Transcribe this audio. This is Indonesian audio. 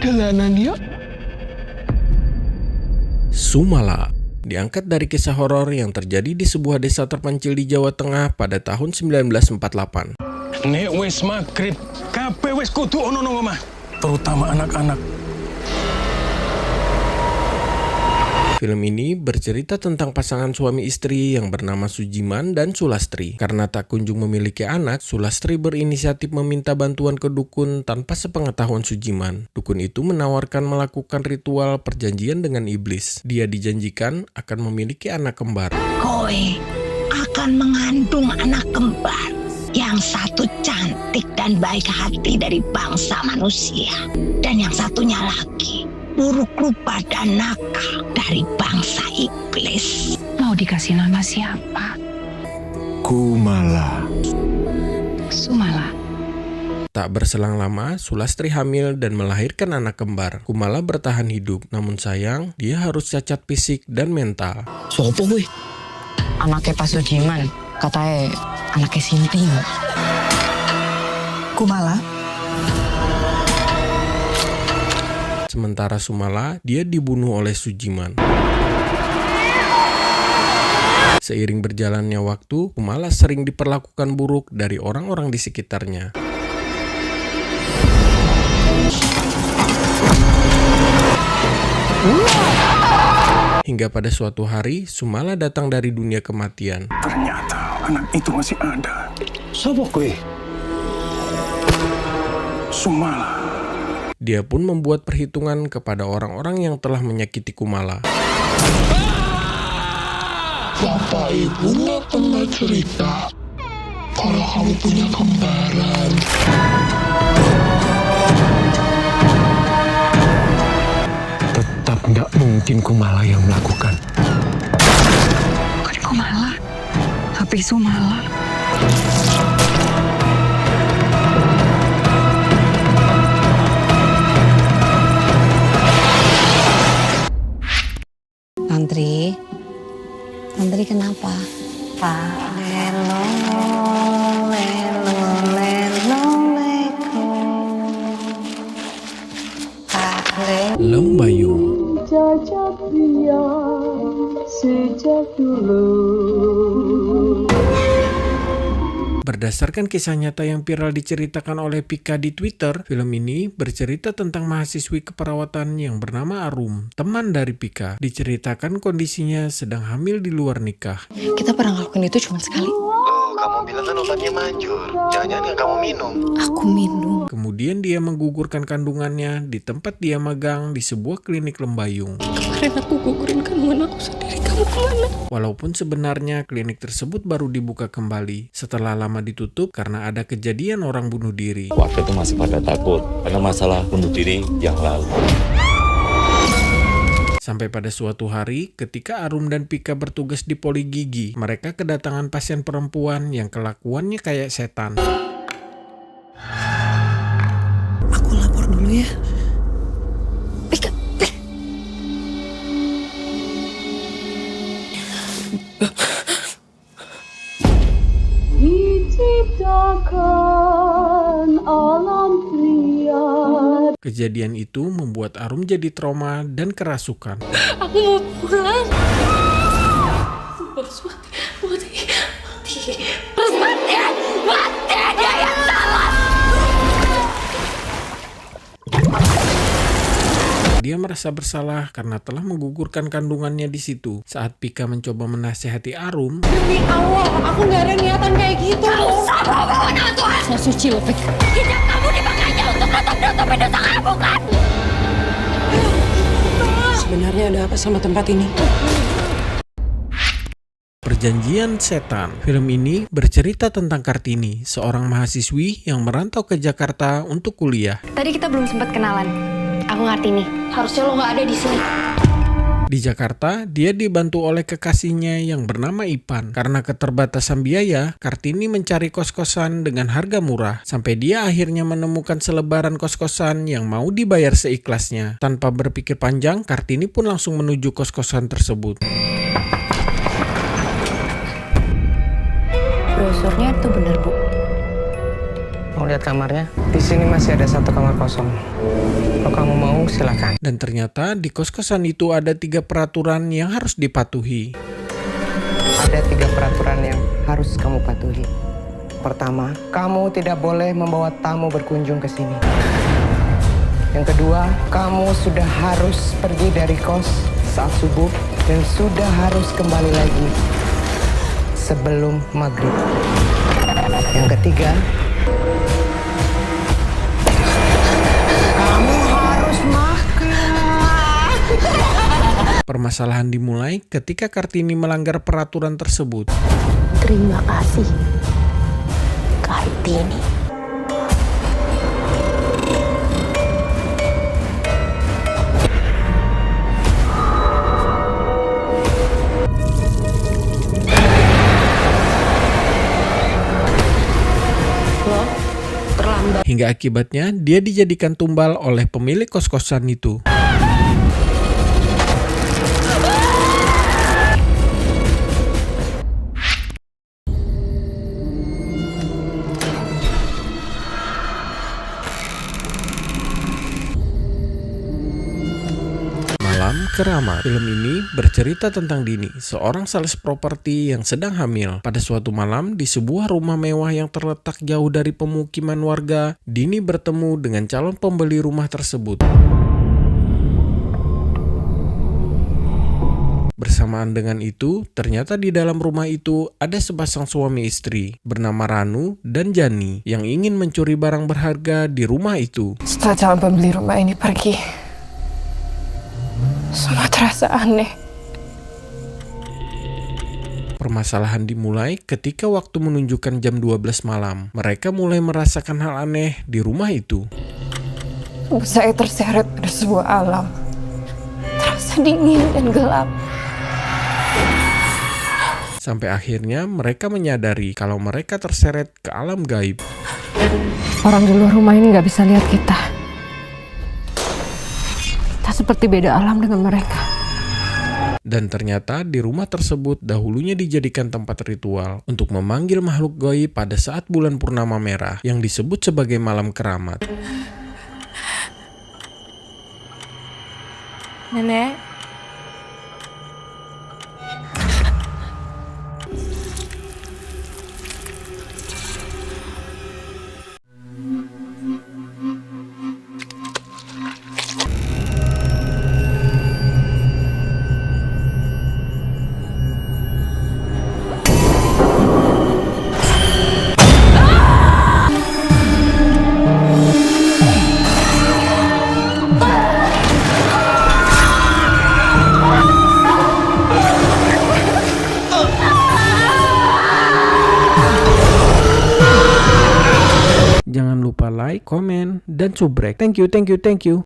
Dalanan yuk. Sumala diangkat dari kisah horor yang terjadi di sebuah desa terpencil di Jawa Tengah pada tahun 1948. Nek wis magrib, kabeh wis kudu ono nang omah, terutama anak-anak. Film ini bercerita tentang pasangan suami istri yang bernama Sujiman dan Sulastri. Karena tak kunjung memiliki anak, Sulastri berinisiatif meminta bantuan ke dukun tanpa sepengetahuan Sujiman. Dukun itu menawarkan melakukan ritual perjanjian dengan iblis. Dia dijanjikan akan memiliki anak kembar. Kowe akan mengandung anak kembar. Yang satu cantik dan baik hati dari bangsa manusia. Dan yang satunya lagi buruk rupa dan nakal dari bangsa iblis. Mau dikasih nama siapa? Kumala. Sumala. Tak berselang lama, Sulastri hamil dan melahirkan anak kembar. Kumala bertahan hidup, namun sayang, dia harus cacat fisik dan mental. Sopo kuwi? Anaknya Pak Sujiman, katanya anaknya Sinti. Kumala. Sementara Sumala, dia dibunuh oleh Sujiman. Seiring berjalannya waktu, Kumala sering diperlakukan buruk dari orang-orang di sekitarnya. Hingga pada suatu hari, Sumala datang dari dunia kematian. Ternyata anak itu masih ada. Sopo kuwi? Sumala. Dia pun membuat perhitungan kepada orang-orang yang telah menyakiti Kumala. Bapak ibu nggak pernah cerita kalau kamu punya kembaran. Tetap nggak mungkin Kumala yang melakukan. Bukan Kumala, tapi Sumala. Tantri kenapa? Lelo, lelo, lelo, leko. Lembayung. Jajak dia sejak dulu. Berdasarkan kisah nyata yang viral diceritakan oleh Pika di Twitter, film ini bercerita tentang mahasiswi keperawatan yang bernama Arum, teman dari Pika. Diceritakan kondisinya sedang hamil di luar nikah. Kita pernah ngelakuin itu cuma sekali. Oh, kamu bilang kan obatnya manjur. Jangan-jangan yang kamu minum. Aku minum. Kemudian dia menggugurkan kandungannya di tempat dia magang di sebuah klinik Lembayung. Kemarin aku gugurin kandungan aku sendiri. Kamu kemana? Walaupun sebenarnya klinik tersebut baru dibuka kembali setelah lama ditutup karena ada kejadian orang bunuh diri. Warga itu masih pada takut karena masalah bunuh diri yang lalu. Sampai pada suatu hari, ketika Arum dan Pika bertugas di Poli Gigi, mereka kedatangan pasien perempuan yang kelakuannya kayak setan. Aku lapor dulu ya. Pika. Diciptakan alam liar. Kejadian itu membuat Arum jadi trauma dan kerasukan. Aku mau pulang. Harus mati. Harus mati. Mati dia yang salah. Dia merasa bersalah karena telah menggugurkan kandungannya di situ. Saat Pika mencoba menasihati Arum, Demi Allah, aku nggak ada niatan kayak gitu. Saya suci loh, Pik. Hidup kamu dipakainya untuk nutup-nutupin dosa kamu kan? Sebenarnya ada apa sama tempat ini? Perjanjian Setan. Film ini bercerita tentang Kartini, seorang mahasiswi yang merantau ke Jakarta untuk kuliah. Tadi kita belum sempat kenalan. Aku ngerti nih. Harusnya lo nggak ada di sini. Di Jakarta, dia dibantu oleh kekasihnya yang bernama Ipan. Karena keterbatasan biaya, Kartini mencari kos-kosan dengan harga murah. Sampai dia akhirnya menemukan selebaran kos-kosan yang mau dibayar seikhlasnya. Tanpa berpikir panjang, Kartini pun langsung menuju kos-kosan tersebut. Brosurnya itu bener, Bu. Mau lihat kamarnya? Di sini masih ada 1 kamar kosong. Kalau kamu mau silakan. Dan ternyata di kos-kosan itu ada 3 peraturan yang harus dipatuhi. Ada 3 peraturan yang harus kamu patuhi. Pertama, kamu tidak boleh membawa tamu berkunjung ke sini. Yang kedua, kamu sudah harus pergi dari kos saat subuh dan sudah harus kembali lagi sebelum maghrib. Yang ketiga, kamu harus makan. Permasalahan dimulai ketika Kartini melanggar peraturan tersebut. Terima kasih, Kartini. Loh, terlambat. Hingga akibatnya dia dijadikan tumbal oleh pemilik kos-kosan itu. Malam Keramat. Film ini bercerita tentang Dini, seorang sales properti yang sedang hamil. Pada suatu malam, di sebuah rumah mewah yang terletak jauh dari pemukiman warga, Dini bertemu dengan calon pembeli rumah tersebut. Bersamaan dengan itu, ternyata di dalam rumah itu ada sepasang suami istri bernama Ranu dan Jani yang ingin mencuri barang berharga di rumah itu. Setelah calon pembeli rumah ini pergi, semua terasa aneh. Permasalahan dimulai ketika waktu menunjukkan jam 12 malam. Mereka mulai merasakan hal aneh di rumah itu. Tubuh saya terseret pada sebuah alam. Terasa dingin dan gelap. Sampai akhirnya mereka menyadari kalau mereka terseret ke alam gaib. Orang di luar rumah ini nggak bisa lihat kita. Kita seperti beda alam dengan mereka. Dan ternyata di rumah tersebut dahulunya dijadikan tempat ritual untuk memanggil makhluk gaib pada saat bulan purnama merah yang disebut sebagai malam keramat. Nenek. Jangan lupa like, komen, dan subrek. Thank you.